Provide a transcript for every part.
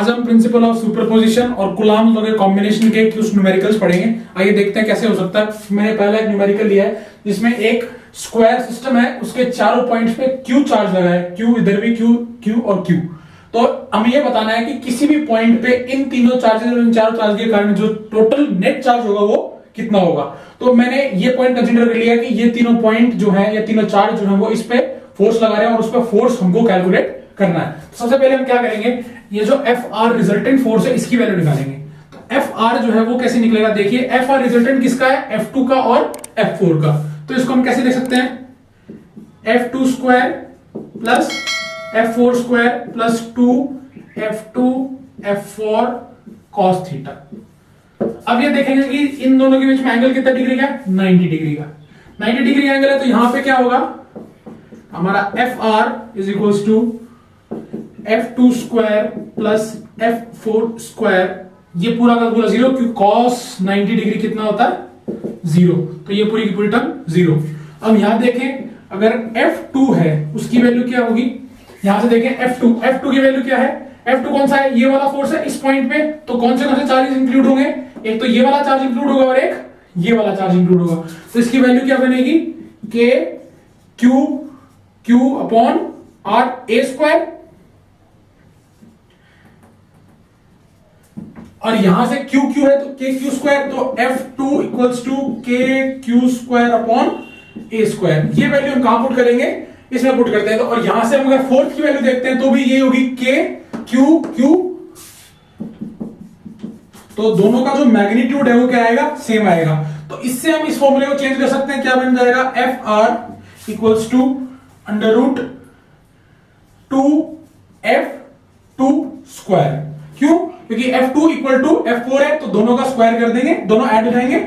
आज हम principle of superposition और कूलॉम लॉ के कॉम्बिनेशन के कुछ न्यूमेरिकल्स पढ़ेंगे। आइए देखते हैं कैसे हो सकता है। मैंने पहला एक न्यूमेरिकल लिया है जिसमें एक स्क्वायर सिस्टम है, उसके चारों पॉइंट्स पे क्यू चार्ज लगा है, क्यू इधर भी क्यू, क्यू और क्यू। तो हमें यह बताना है कि किसी भी पॉइंट पे इन तीनों चार्जेस और इन चारों चार्ज के कारण जो टोटल नेट चार्ज होगा वो कितना होगा। तो मैंने ये पॉइंट कंसीडर कर लिया कि ये तीनों पॉइंट जो है, ये तीनों चार्ज जो है वो इस पे फोर्स लगा रहे हैं और उस पर फोर्स हमको कैलकुलेट करना है। तो सबसे पहले हम क्या करेंगे, ये जो एफ आर रिजल्टेंट फोर्स है इसकी वैल्यू निकालेंगे। तो एफ आर जो है वो कैसे निकलेगा, देखिए एफ आर रिजल्टेंट किसका है, F2 का और F4 का। तो इसको हम कैसे देख सकते हैं, F2 square plus F4 square plus 2F2 F4 cos theta. अब ये देखेंगे कि इन दोनों के बीच में एंगल कितना डिग्री का है, 90 डिग्री का। 90 डिग्री एंगल है, तो यहां पे क्या होगा हमारा F R is equals to F2 square plus F4 square, ये पूरा का पूरा जीरो, क्योंकि cos 90 डिग्री कितना होता है, जीरो। तो ये पूरी की पूरी टर्म जीरो। अब यहां देखें, अगर F2 है उसकी वैल्यू क्या होगी, यहां से देखें F2 की वैल्यू क्या है, F2 कौन सा है, ये वाला फोर्स है इस पॉइंट पे। तो कौन से चार्जेस इंक्लूड होंगे, एक तो ये वाला चार्ज इंक्लूड होगा और एक ये वाला चार्ज इंक्लूड होगा। तो इसकी वैल्यू क्या बनेगी, K Q upon R A square, और यहां से Q है तो K Q स्क्वायर, तो F2 equals to K Q square upon A square. ये वैल्यू हम कहां पुट करेंगे, इसमें पुट करते हैं। तो और यहां से हम अगर फोर्थ की वैल्यू देखते हैं तो भी ये होगी K Q। तो दोनों का जो मैग्नीट्यूड है वो क्या आएगा, सेम आएगा। तो इससे हम इस फॉर्मूले को चेंज कर सकते हैं, क्या बन जाएगा, F R equals to under root 2F2 square. क्यों, क्योंकि F2 इक्वल टू F4 है, तो दोनों का स्क्वायर कर देंगे, दोनों ऐड हो जाएंगे,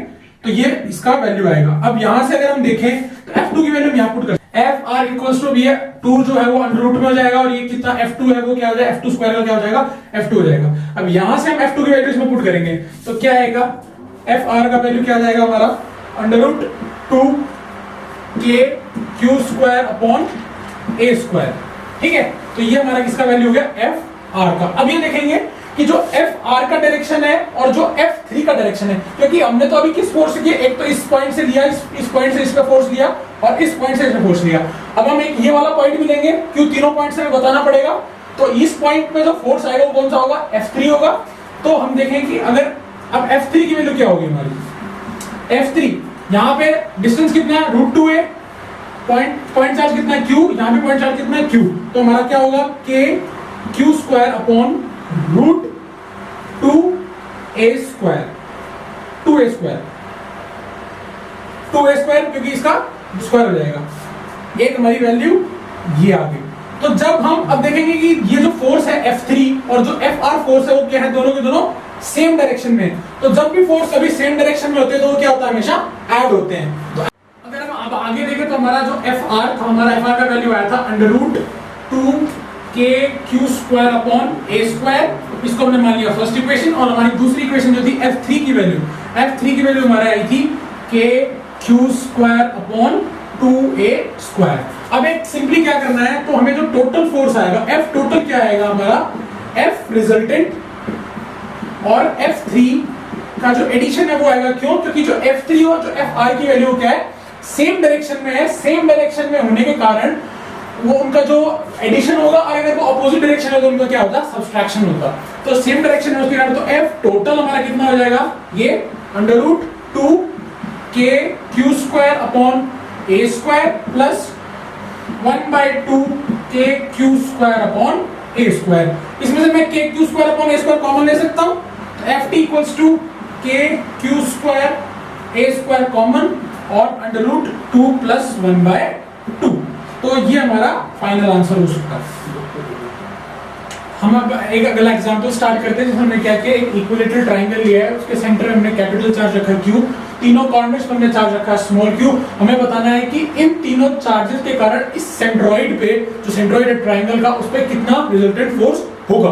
तो ये इसका वैल्यू आएगा। अब यहां से अगर हम देखें तो F2 की वैल्यू हम यहां पुट कर, एफ आर इक्वल्स टू ये 2 जो है वो अंडर रूट में हो जाएगा, और ये कितना F2 है वो क्या हो जाएगा, F2 स्क्वायर का क्या हो जाएगा, F2 हो जाएगा। अब यहां से हम F2 की वैल्यू इसमें पुट करेंगे तो क्या आएगा, एफ आर का वैल्यू क्या आ जाएगा हमारा, under root 2K Q square upon A square. ठीक है, तो ये हमारा किसका वैल्यू हो गया, एफ आर का। अब ये देखेंगे कि जो एफ आर का डायरेक्शन है और जो F3 का डायरेक्शन है, क्योंकि हमने तो अभी किस फोर्स से किया, एक तो इस पॉइंट से लिया, इस पॉइंट से इस पे फोर्स लिया और इस पॉइंट से इस पे फोर्स लिया। अब हम एक ये वाला पॉइंट भी लेंगे, क्यों तीनों पॉइंट से हमें बताना पड़ेगा। तो इस पॉइंट पे जो फोर्स आएगा वो कौन सा होगा, F3 होगा। तो हम देखें कि अगर अब F3 की वैल्यू क्या होगी हमारी, F3 यहां पे डिस्टेंस कितना है, √2 है, पॉइंट चार्ज कितना है, Q, यहां पे पॉइंट चार्ज कितना है, Q। तो हमारा क्या होगा, K Q square upon √2A square, 2A square, क्योंकि इसका स्क्वायर हो जाएगा। एक हमारी वैल्यू ये आ गई। तो जब हम अब देखेंगे कि ये जो फोर्स है F3 और जो FR फोर्स है वो क्या है, दोनों के दोनों सेम डायरेक्शन में। तो जब भी फोर्स कभी सेम डायरेक्शन में होते हैं तो वो क्या होता है, हमेशा ऐड होते हैं। तो अगर हम अब आगे देखें तो हमारा जो FR था, हमारा FR का वैल्यू आया था under root 2K Q square upon A square. इसको हमने मान लिया फर्स्ट इक्वेशन, और हमारी दूसरी इक्वेशन जो थी F3 की वैल्यू हमारे आई थी K Q square upon 2A square. अब एक सिंपली क्या करना है, तो हमें जो टोटल फोर्स आएगा, F टोटल क्या आएगा हमारा, F रिजल्टेंट और F3 का जो एडिशन है वो आएगा। क्यों, क्योंकि जो F3 और जो FR की वैल्यू क्या है, सेम डायरेक्शन में है। सेम डायरेक्शन में होने के कारण वो उनका जो एडिशन होगा, और अगर वो अपोजिट डायरेक्शन है तो उनका क्या होता है, सब्सट्रैक्शन होता। तो सेम डायरेक्शन है उसके कारण, तो F टोटल हमारा कितना हो जाएगा, ये under root 2K Q square upon A square plus 1/2K Q square upon A square. इसमें से मैं K Q square upon A square common ले सकता हूं, तो Ft equals to K Q square A square common और under root 2 plus 1/2। तो ये हमारा फाइनल आंसर हो सकता है। हम अब एक अगला एग्जांपल स्टार्ट करते हैं, जिसमें हमने क्या किया, एक इक्विलेटरल ट्रायंगल लिया है, उसके सेंटर में हमने कैपिटल चार्ज रखा है Q, तीनों कॉर्नर्स पर हमने चार्ज रखा है स्मॉल q। हमें बताना है कि इन तीनों चार्जेस के कारण इस सेंट्रोइड पे, जो सेंट्रोइड है ट्रायंगल का, उस पे कितना रिजल्टेंट फोर्स होगा।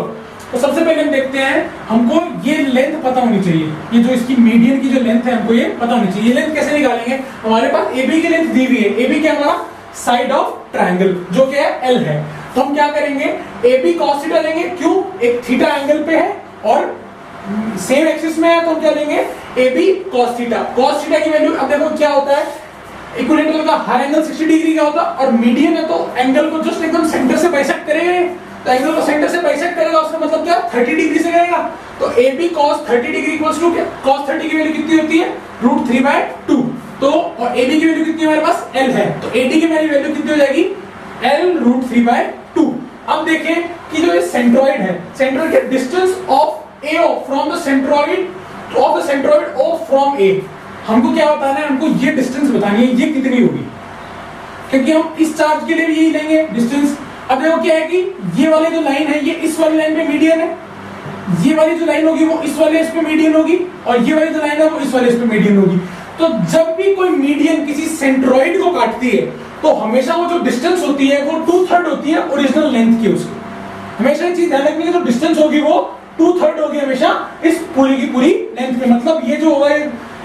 तो सबसे पहले हम देखते हैं, हमको ये लेंथ पता होनी चाहिए, ये जो इसकी मीडियन की जो लेंथ है हमको ये पता होनी चाहिए। ये लेंथ कैसे निकालेंगे, हमारे पास AB की लेंथ दी हुई है, AB क्या हमारा साइड ऑफ ट्रायंगल, जो क्या है L है। तो हम क्या करेंगे, ए बी कॉस थीटा लेंगे, क्यों, एक थीटा एंगल पे है और सेम एक्सिस में है, तो हम क्या लेंगे, a b cos theta. Cos theta की वैल्यू अब देखो क्या होता है, इक्विलेटरल का हर एंगल 60 डिग्री का होता है, और मीडियन है तो एंगल को जस्ट एकदम सेंटर से बाइसेक्ट करेगा, तो एंगल को सेंटर से बाइसेक्ट करेगा, उसका मतलब क्या, 30 डिग्री से करेगा। तो a b cos 30 degree equals to क्या, कॉस 30 की वैल्यू कितनी होती है, √3/2। तो और ए बी की वैल्यू कितनी है हमारे पास, एल है, तो ए डी की वैल्यू कितनी हो जाएगी, एल √3/2। अब देखें कि जो ये सेंट्रॉइड है, सेंट्रॉइड के distance of AO from the centroid of the centroid O from A, हमको क्या बताना है, हमको ये डिस्टेंस बतानी है, ये कितनी होगी, क्योंकि हम इस चार्ज के लिए भी यही लेंगे डिस्टेंस। अब देखो क्या है कि ये वाली जो लाइन है ये इस वाली लाइन पे मीडियन है, ये वाली जो लाइन होगी वो इस वाले इस पे मीडियन होगी, और ये वाली जो लाइन है वो इस वाले इस पे मीडियन होगी। तो जब भी कोई मीडियन किसी सेंट्रॉइड को काटती है तो हमेशा वो जो डिस्टेंस होती है वो 2/3 होती है ओरिजिनल लेंथ की उसकी। हमेशा ये चीज ध्यान रखनी है, जो डिस्टेंस होगी वो 2/3 होगी हमेशा इस पूरी की पूरी लेंथ में, मतलब ये जो होगा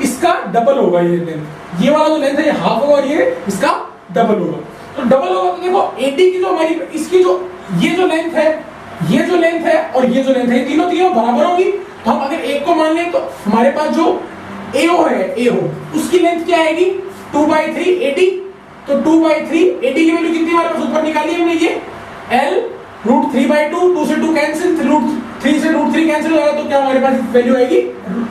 इसका डबल होगा, ये लेंथ, ये वाला जो लेंथ है ये हाफ होगा और ये इसका डबल होगा। तो डबल होगा तो देखो एडी की जो हमारी इसकी जो ये जो लेंथ है, ये जो लेंथ है और ये जो लेंथ है, तीनों बराबर होगी। तो हम अगर एक को मान लें तो हमारे पास जो AO है, AO उसकी लेंथ क्या आएगी, 2/3 AD। तो 2/3 AD की वैल्यू कितनी हमारे पास ऊपर निकाली हमने, ये L √3/2, 2 से 2 कैंसिल, 3 से √3 कैंसिल होगा, तो क्या हमारे पास वैल्यू आएगी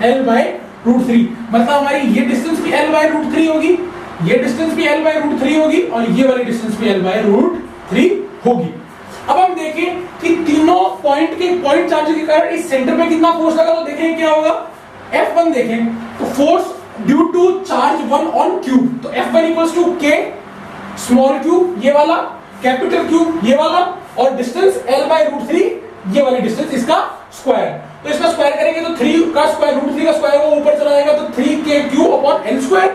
L/√3। मतलब हमारी ये डिस्टेंस भी L/√3 होगी, ये डिस्टेंस भी L/√3 होगी और ये वाली डिस्टेंस भी L/√3 होगी। अब हम देखें कि तीनों पॉइंट चार्ज के कारण इस सेंटर में कितना फोर्स लगा, तो देखें क्या होगा, F1 देखें तो force due to charge 1 on Q, तो F1 equals to K small q ये वाला, कैपिटल Q ये वाला, और डिस्टेंस L/√3 ये वाली डिस्टेंस, इसका स्क्वायर। तो इसका स्क्वायर करेंगे तो 3 का स्क्वायर √3 का स्क्वायर वो ऊपर चला जाएगा, तो 3KQ/L²।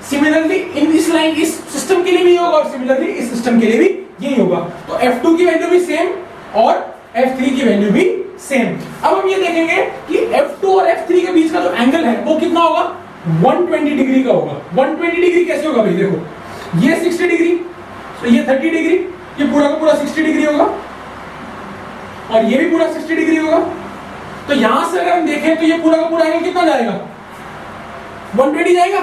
सिमिलरली इन इस लाइन इस सिस्टम के लिए भी होगा और सिमिलरली इस सिस्टम के लिए भी यही होगा। तो F2 की वैल्यू भी सेम और F3 की वैल्यू भी सेम। अब हम ये देखेंगे कि F2 और F3 के बीच का जो एंगल है वो कितना होगा, 120 डिग्री का होगा। 120 डिग्री कैसे होगा भाई, देखो ये 60 डिग्री, तो ये 30 डिग्री, ये पूरा का पूरा 60 डिग्री होगा और ये भी पूरा 60 डिग्री होगा। तो यहां से अगर हम देखें तो ये पूरा का पूरा एंगल कितना जाएगा, 120 जाएगा।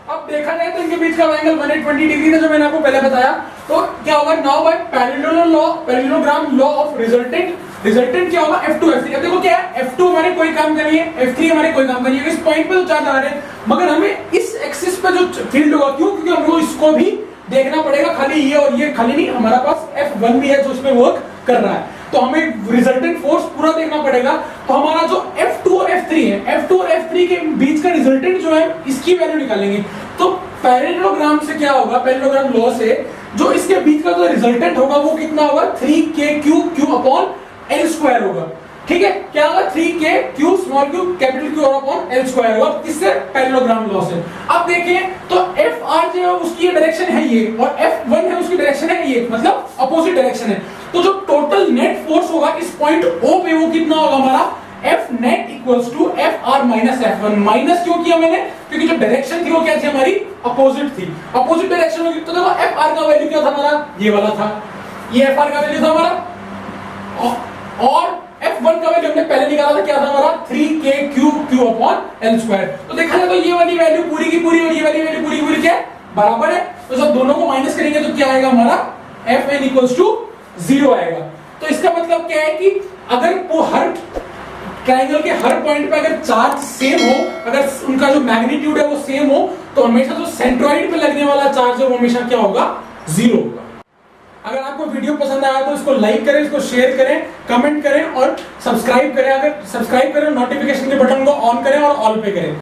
अब देखा जाए तो इनके बीच का एंगल 120 डिग्री था जो मैंने आपको पहले बताया। तो क्या होगा, now by parallelogram law of resultant क्या होगा, F2 F3। अब देखो क्या है, F2 हमारे कोई काम कर रही है, F3 हमारे कोई काम कर रही है, इस पॉइंट पे तो चार्ज आ रहे हैं, मगर हमें इस एक्सिस पे जो फील्ड होगा, क्यों, क्योंकि हमको इसको भी देखना पड़ेगा, खाली ये और ये खाली नहीं, हमारा पास F1 भी है जो इसमें वर्क कर रहा है, तो हमें रिजल्टेंट फोर्स पूरा देखना पड़ेगा। तो हमारा जो F2 और F3 है, F2 और F3 के बीच का रिजल्टेंट जो है इसकी वैल्यू निकालेंगे। तो पैरेललोग्राम से क्या होगा, पैरेललोग्राम लॉ से जो इसके बीच का जो रिजल्टेंट होगा वो कितना होगा, 3KQ/L² होगा। ठीक है, क्या होगा, 3KQ small q capital Q और L² होगा, किससे, पैरेललोग्राम लॉ से। अब देखें तो FR जो है उसकी डायरेक्शन है ये और F1 है उसकी डायरेक्शन है ये, मतलब अपोजिट डायरेक्शन है। तो जो टोटल नेट फोर्स होगा इस पॉइंट O पे वो कितना होगा हमारा, F net equals to FR minus F1। Minus क्यों किया मैंने, क्योंकि जो डायरेक्शन थी वो क्या थी हमारी, अपोजिट थी। अपोजिट डायरेक्शन होगी तो देखो FR का वैल्यू क्या था हमारा, ये वाला था, ये FR का वैल्यू था हमारा, और F1 का वैल्यू हमने पहले निकाला था, क्या था हमारा, 3KQ/L²। तो देखा जाए तो ये वाली वैल्यू पूरी की पूरी और ये वाली वैल्यू पूरी की पूरी क्या है, बराबर है। तो जब दोनों को माइनस करेंगे तो क्या आएगा हमारा, Fn इक्वल्स टू 0 आएगा। तो इसका मतलब क्या है कि अगर वो हर ट्रायंगल के हर पॉइंट पे अगर चार्ज सेम हो, अगर उनका जो मैग्नीट्यूड है वो सेम हो, तो हमेशा जो सेंट्रॉइड पे लगने वाला चार्ज है वो हमेशा क्या होगा, 0 होगा। अगर आपको वीडियो पसंद आया तो इसको लाइक करें, इसको शेयर करें, कमेंट करें और सब्सक्राइब करें। अगर सब्सक्राइब करें, नोटिफिकेशन के बटन को ऑन करें और ऑल पे करें।